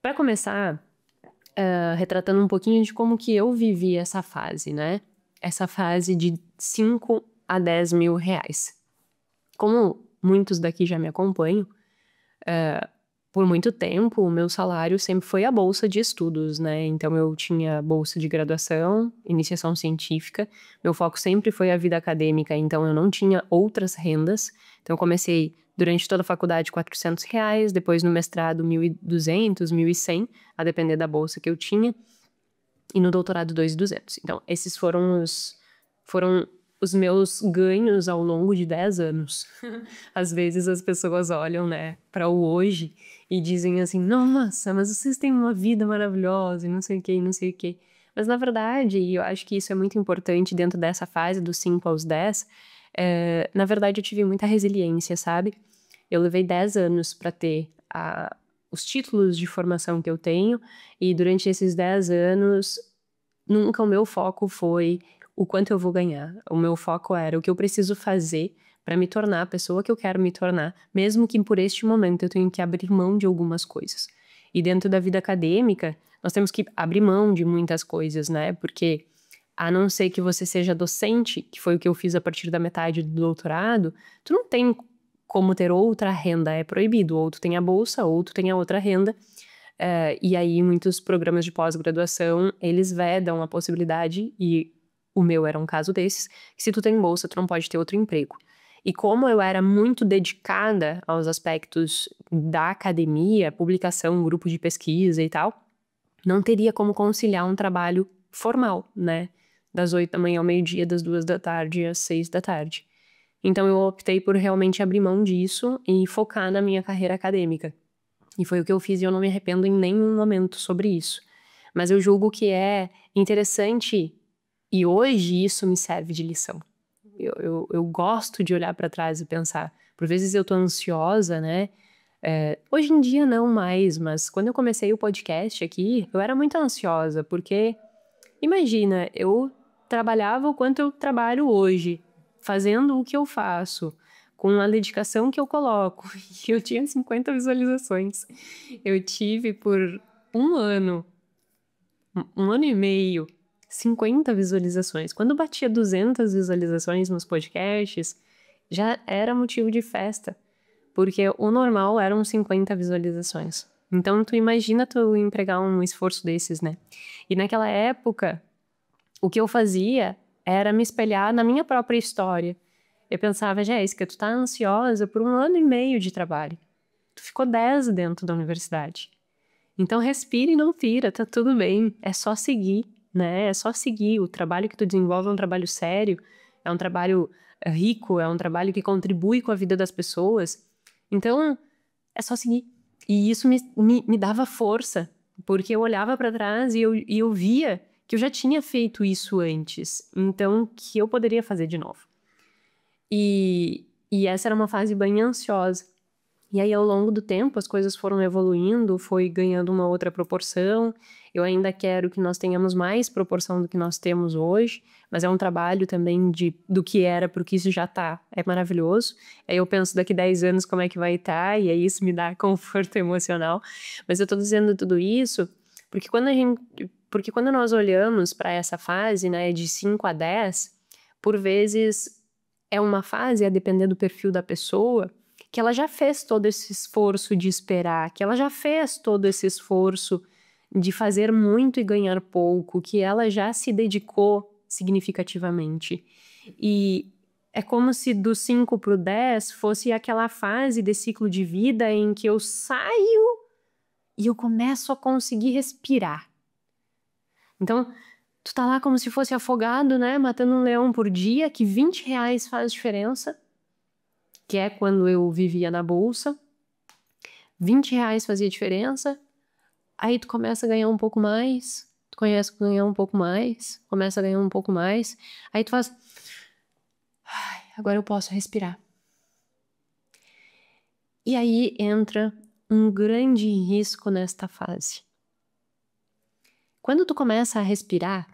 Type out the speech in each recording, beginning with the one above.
Para começar, retratando um pouquinho de como que eu vivi essa fase, né? Essa fase de 5 a 10 mil reais. Como muitos daqui já me acompanham, por muito tempo o meu salário sempre foi a bolsa de estudos, né? Então eu tinha bolsa de graduação, iniciação científica, meu foco sempre foi a vida acadêmica, então eu não tinha outras rendas. Então eu comecei durante toda a faculdade R$ 400, depois no mestrado 1.200, 1.100, a depender da bolsa que eu tinha, e no doutorado 2.200. Então esses foram os meus ganhos ao longo de 10 anos. Às vezes as pessoas olham, né, para o hoje e dizem assim, nossa, mas vocês têm uma vida maravilhosa e não sei o que, não sei o que. Mas na verdade, e eu acho que isso é muito importante dentro dessa fase dos 5 aos 10, na verdade eu tive muita resiliência, sabe? Eu levei 10 anos para ter os títulos de formação que eu tenho, e durante esses 10 anos, nunca o meu foco foi o quanto eu vou ganhar. O meu foco era o que eu preciso fazer para me tornar a pessoa que eu quero me tornar, mesmo que por este momento eu tenha que abrir mão de algumas coisas. E dentro da vida acadêmica, nós temos que abrir mão de muitas coisas, né? Porque a não ser que você seja docente, que foi o que eu fiz a partir da metade do doutorado, tu não tem como ter outra renda, é proibido. Ou tu tem a bolsa, ou tu tem a outra renda. E aí, muitos programas de pós-graduação, eles vedam a possibilidade, e o meu era um caso desses, que se tu tem bolsa, tu não pode ter outro emprego. E como eu era muito dedicada aos aspectos da academia, publicação, grupo de pesquisa e tal, não teria como conciliar um trabalho formal, né? Das 8 da manhã ao meio-dia, das 2 da tarde às 6 da tarde. Então eu optei por realmente abrir mão disso e focar na minha carreira acadêmica. E foi o que eu fiz e eu não me arrependo em nenhum momento sobre isso. Mas eu julgo que é interessante e hoje isso me serve de lição. Eu gosto de olhar para trás e pensar. Por vezes eu tô ansiosa, né? Hoje em dia não mais, mas quando eu comecei o podcast aqui, eu era muito ansiosa, porque imagina, eu trabalhava o quanto eu trabalho hoje, fazendo o que eu faço, com a dedicação que eu coloco, e eu tinha 50 visualizações. Eu tive por um ano e meio, 50 visualizações. Quando batia 200 visualizações nos podcasts, já era motivo de festa, porque o normal eram 50 visualizações. Então, tu imagina tu empregar um esforço desses, né? E naquela época, o que eu fazia era me espelhar na minha própria história. Eu pensava, Jéssica, tu tá ansiosa por um ano e meio de trabalho. Tu ficou 10 dentro da universidade. Então respira e não pira, tá tudo bem. É só seguir, né? É só seguir. O trabalho que tu desenvolve é um trabalho sério, é um trabalho rico, é um trabalho que contribui com a vida das pessoas. Então, é só seguir. E isso me dava força, porque eu olhava para trás e eu via que eu já tinha feito isso antes, então que eu poderia fazer de novo. E essa era uma fase bem ansiosa. E aí, ao longo do tempo, as coisas foram evoluindo, foi ganhando uma outra proporção. Eu ainda quero que nós tenhamos mais proporção do que nós temos hoje, mas é um trabalho também do que era para o que isso já tá. É maravilhoso. Aí eu penso daqui 10 anos como é que vai estar, e aí isso me dá conforto emocional. Mas eu tô dizendo tudo isso porque quando nós olhamos para essa fase, né, de 5 a 10, por vezes é uma fase, a depender do perfil da pessoa, que ela já fez todo esse esforço de esperar, que ela já fez todo esse esforço de fazer muito e ganhar pouco, que ela já se dedicou significativamente. E é como se do 5 para o 10 fosse aquela fase de ciclo de vida em que eu saio e eu começo a conseguir respirar. Então, tu tá lá como se fosse afogado, né? Matando um leão por dia, que R$ 20 faz diferença, que é quando eu vivia na bolsa. R$ 20 fazia diferença. Aí tu começa a ganhar um pouco mais, tu começa a ganhar um pouco mais, começa a ganhar um pouco mais. Aí tu faz... Ai, agora eu posso respirar. E aí entra um grande risco nesta fase. Quando tu começa a respirar,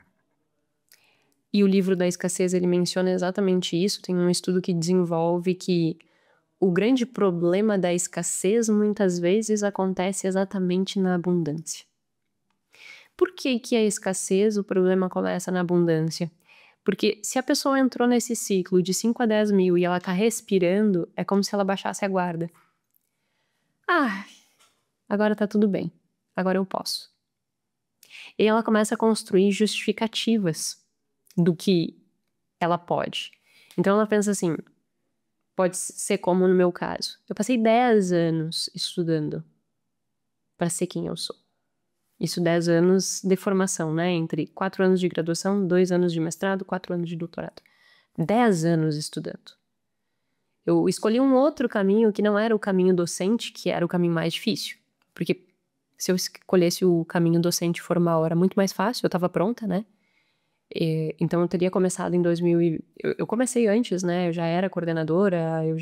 e o livro da escassez ele menciona exatamente isso, tem um estudo que desenvolve que o grande problema da escassez muitas vezes acontece exatamente na abundância. Por que que a escassez, o problema começa na abundância? Porque se a pessoa entrou nesse ciclo de 5 a 10 mil e ela tá respirando, é como se ela baixasse a guarda. Ah, agora tá tudo bem. Agora eu posso. E ela começa a construir justificativas do que ela pode. Então ela pensa assim, pode ser como no meu caso. Eu passei 10 anos estudando para ser quem eu sou. Isso 10 anos de formação, né? Entre 4 anos de graduação, 2 anos de mestrado, 4 anos de doutorado. 10 anos estudando. Eu escolhi um outro caminho que não era o caminho docente, que era o caminho mais difícil. Porque se eu escolhesse o caminho docente formal, era muito mais fácil, eu estava pronta, né? Então eu teria começado em 2000 eu comecei antes, né? Eu já era coordenadora, eu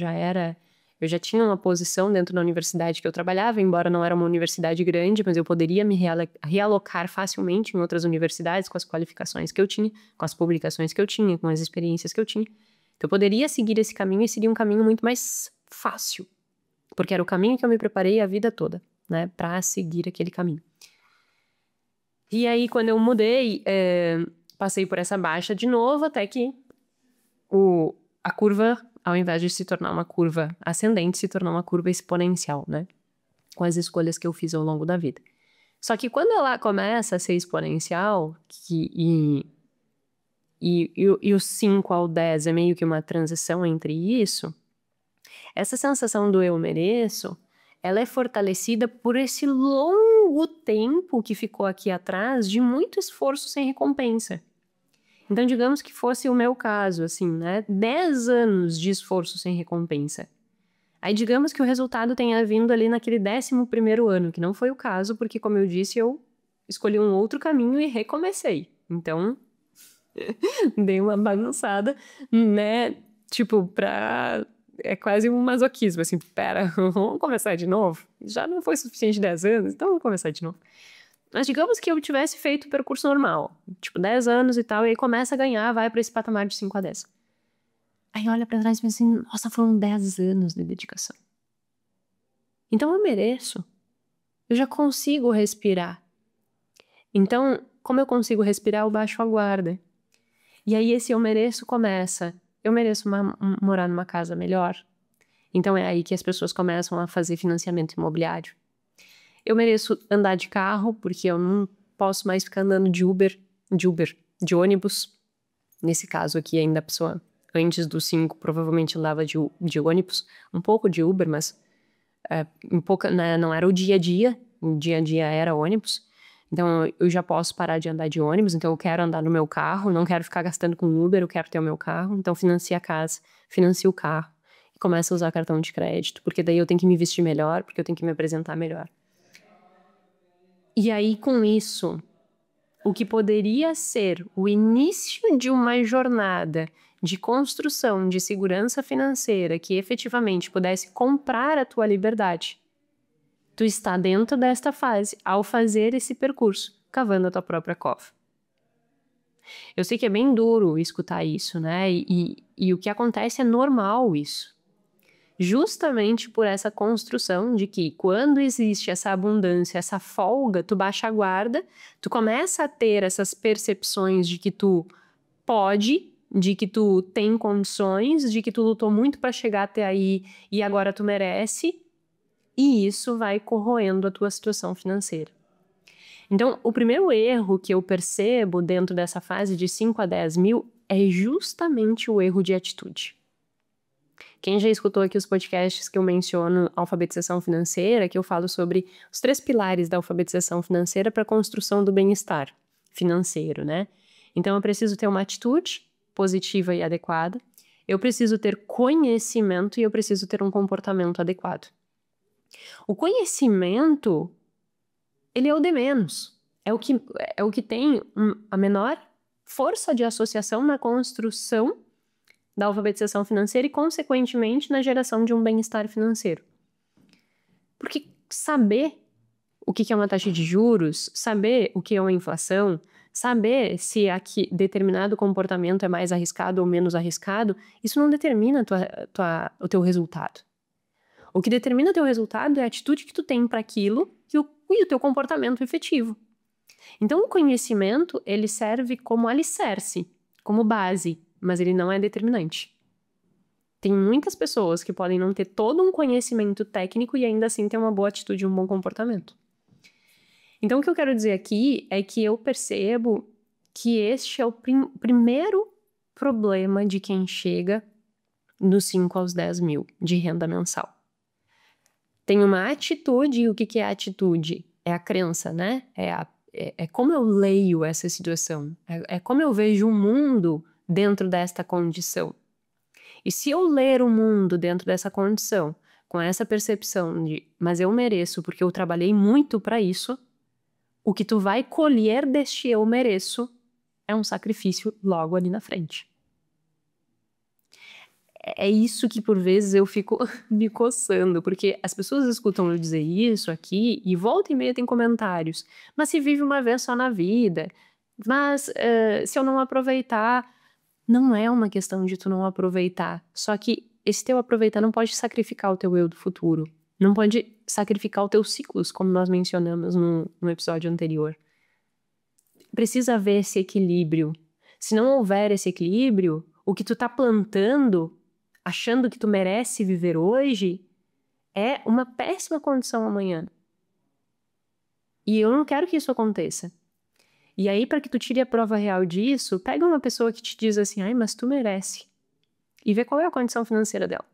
já tinha uma posição dentro da universidade que eu trabalhava, embora não era uma universidade grande, mas eu poderia me realocar facilmente em outras universidades com as qualificações que eu tinha, com as publicações que eu tinha, com as experiências que eu tinha. Então eu poderia seguir esse caminho e seria um caminho muito mais fácil, porque era o caminho que eu me preparei a vida toda, né? Pra seguir aquele caminho. E aí, quando eu mudei, passei por essa baixa de novo, até que a curva, ao invés de se tornar uma curva ascendente, se tornou uma curva exponencial, né? Com as escolhas que eu fiz ao longo da vida. Só que quando ela começa a ser exponencial, e o 5 ao 10 é meio que uma transição entre isso, essa sensação do eu mereço, ela é fortalecida por esse longo tempo que ficou aqui atrás de muito esforço sem recompensa. Então, digamos que fosse o meu caso, assim, né? 10 anos de esforço sem recompensa. Aí, digamos que o resultado tenha vindo ali naquele 11º ano, que não foi o caso, porque, como eu disse, eu escolhi um outro caminho e recomecei. Então, dei uma bagunçada, né? Tipo, é quase um masoquismo, assim, pera, vamos começar de novo? Já não foi suficiente 10 anos, então vamos começar de novo. Mas digamos que eu tivesse feito o percurso normal, tipo 10 anos e tal, e aí começa a ganhar, vai pra esse patamar de 5 a 10. Aí olha pra trás e pensa assim, nossa, foram 10 anos de dedicação. Então eu mereço. Eu já consigo respirar. Então, como eu consigo respirar, eu baixo a guarda. E aí esse eu mereço começa. Eu mereço morar numa casa melhor. Então é aí que as pessoas começam a fazer financiamento imobiliário. Eu mereço andar de carro, porque eu não posso mais ficar andando de ônibus. Nesse caso aqui, ainda a pessoa, antes dos 5, provavelmente andava de ônibus. Um pouco de Uber, mas né, não era o dia a dia. O dia a dia era ônibus. Então, eu já posso parar de andar de ônibus. Então, eu quero andar no meu carro. Não quero ficar gastando com Uber, eu quero ter o meu carro. Então, financia a casa, financia o carro. E começa a usar cartão de crédito. Porque daí eu tenho que me vestir melhor, porque eu tenho que me apresentar melhor. E aí, com isso, o que poderia ser o início de uma jornada de construção de segurança financeira que efetivamente pudesse comprar a tua liberdade, tu está dentro desta fase ao fazer esse percurso, cavando a tua própria cova. Eu sei que é bem duro escutar isso, né? E o que acontece é normal isso. Justamente por essa construção de que quando existe essa abundância, essa folga, tu baixa a guarda, tu começa a ter essas percepções de que tu pode, de que tu tem condições, de que tu lutou muito para chegar até aí e agora tu merece, e isso vai corroendo a tua situação financeira. Então, o primeiro erro que eu percebo dentro dessa fase de 5 a 10 mil é justamente o erro de atitude. Quem já escutou aqui os podcasts que eu menciono alfabetização financeira, que eu falo sobre os 3 pilares da alfabetização financeira para a construção do bem-estar financeiro, né? Então, eu preciso ter uma atitude positiva e adequada, eu preciso ter conhecimento e eu preciso ter um comportamento adequado. O conhecimento, ele é o de menos. É o que tem a menor força de associação na construção da alfabetização financeira e, consequentemente, na geração de um bem-estar financeiro. Porque saber o que é uma taxa de juros, saber o que é uma inflação, saber se aqui determinado comportamento é mais arriscado ou menos arriscado, isso não determina o teu resultado. O que determina teu resultado é a atitude que tu tem para aquilo e o teu comportamento efetivo. Então, o conhecimento, ele serve como alicerce, como base, mas ele não é determinante. Tem muitas pessoas que podem não ter todo um conhecimento técnico e ainda assim ter uma boa atitude e um bom comportamento. Então, o que eu quero dizer aqui é que eu percebo que este é o primeiro problema de quem chega dos 5 aos 10 mil de renda mensal. Tem uma atitude, e o que é a atitude? É a crença, né? É como eu leio essa situação, é como eu vejo o mundo dentro desta condição. E se eu ler o mundo dentro dessa condição, com essa percepção de, mas eu mereço porque eu trabalhei muito para isso, o que tu vai colher deste eu mereço é um sacrifício logo ali na frente. É isso que por vezes eu fico me coçando, porque as pessoas escutam eu dizer isso aqui e volta e meia tem comentários. Mas se vive uma vez só na vida, mas se eu não aproveitar, não é uma questão de tu não aproveitar. Só que esse teu aproveitar não pode sacrificar o teu eu do futuro. Não pode sacrificar os teus ciclos, como nós mencionamos no episódio anterior. Precisa haver esse equilíbrio. Se não houver esse equilíbrio, o que tu tá plantando, achando que tu merece viver hoje, é uma péssima condição amanhã. E eu não quero que isso aconteça. E aí, para que tu tire a prova real disso, pega uma pessoa que te diz assim, ai, mas tu merece. E vê qual é a condição financeira dela.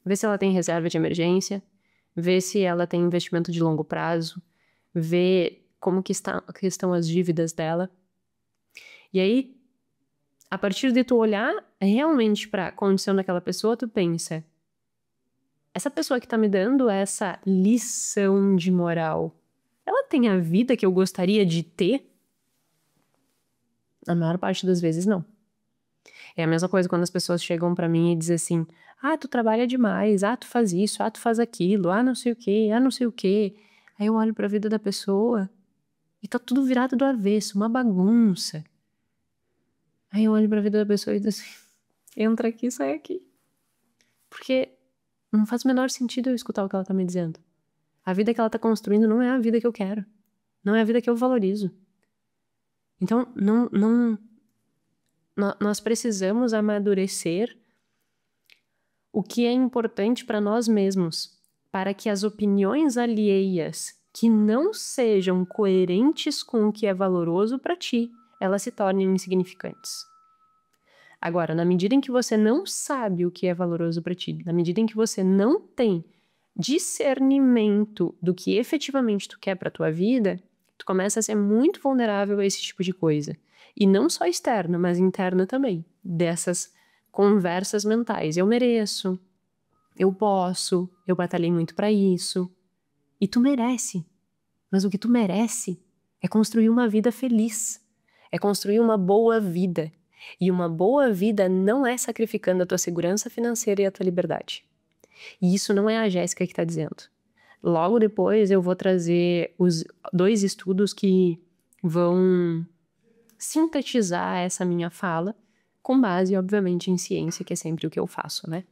Vê se ela tem reserva de emergência, vê se ela tem investimento de longo prazo, vê como que estão as dívidas dela. E aí, a partir de tu olhar realmente para a condição daquela pessoa, tu pensa, essa pessoa que tá me dando essa lição de moral, ela tem a vida que eu gostaria de ter? Na maior parte das vezes, não. É a mesma coisa quando as pessoas chegam pra mim e dizem assim, ah, tu trabalha demais, ah, tu faz isso, ah, tu faz aquilo, ah, não sei o quê, ah, não sei o quê. Aí eu olho pra vida da pessoa e tá tudo virado do avesso, uma bagunça. Aí eu olho pra vida da pessoa e digo assim, entra aqui, sai aqui. Porque não faz o menor sentido eu escutar o que ela tá me dizendo. A vida que ela tá construindo não é a vida que eu quero. Não é a vida que eu valorizo. Então, nós precisamos amadurecer o que é importante para nós mesmos, para que as opiniões alheias que não sejam coerentes com o que é valoroso para ti, elas se tornem insignificantes. Agora, na medida em que você não sabe o que é valoroso para ti, na medida em que você não tem discernimento do que efetivamente tu quer para tua vida, tu começa a ser muito vulnerável a esse tipo de coisa. E não só externa, mas interna também, dessas conversas mentais. Eu mereço, eu posso, eu batalhei muito para isso. E tu merece. Mas o que tu merece é construir uma vida feliz. É construir uma boa vida. E uma boa vida não é sacrificando a tua segurança financeira e a tua liberdade. E isso não é a Jéssica que está dizendo. Logo depois eu vou trazer os 2 estudos que vão sintetizar essa minha fala, com base, obviamente, em ciência, que é sempre o que eu faço, né?